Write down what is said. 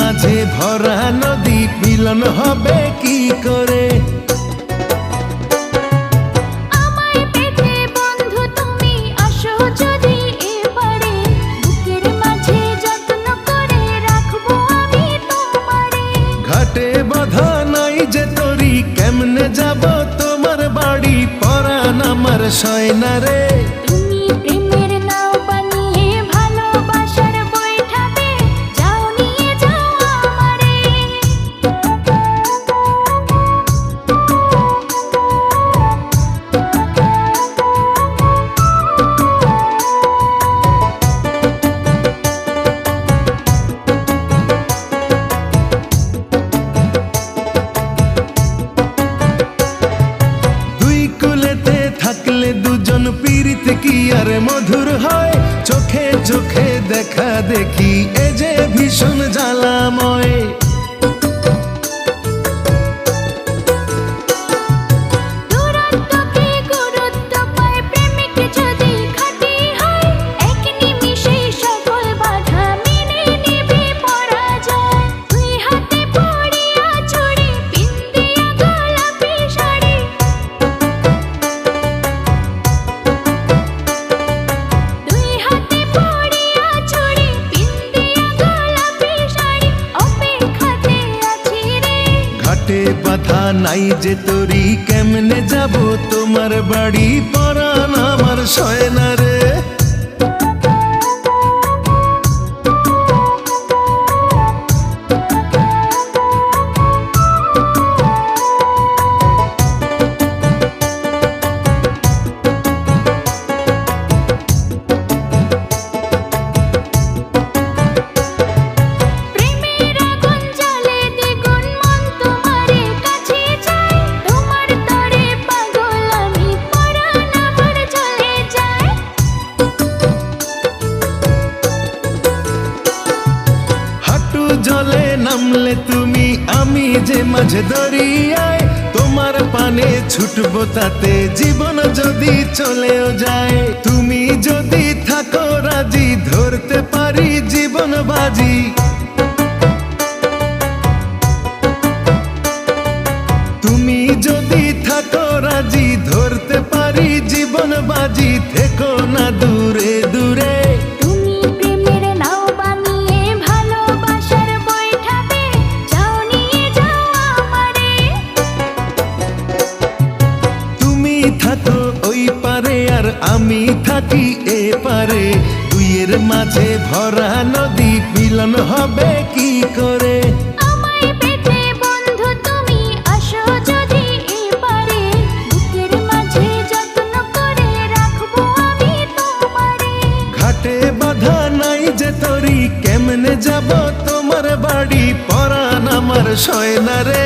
মাঝে ভরা নদী মিলন হবে কি করে? ঘাটে বাঁধা নাই যে তরি, কেমনে যাব তোমার বাড়ি? পরাণ আমার সয় না রে। থাকলে দুজন পীড়িত কি আর মধুর হয়? চোখে চোখে দেখা দেখি এ যে ভীষণ জ্বালাময়। বাধা নাই যে তরি, কেমনে যাব তোমার বাড়ি? পরাণ আমার সয় না রে। জলে নামলে তুমি, আমি যে মাঝে দরিয়ায়, তোমার পানে ছুটবো তাতে জীবন যদি চলেও যায়। তুমি যদি থাকো রাজি, ধরতে পারি জীবন বাজি। তুমি যদি থাকো রাজি, ধরতে পারি জীবন বাজি। থেকো না দূরে দূরে, থাকো ওই পারে আর আমি থাকি এ পারে। দুইয়ের মাঝে ভরা নদী মিলন হবে কি করে? ঘাটে বাঁধা নাই যে তরি, কেমনে যাব তোমার বাড়ি? পরাণ আমার সয় না রে।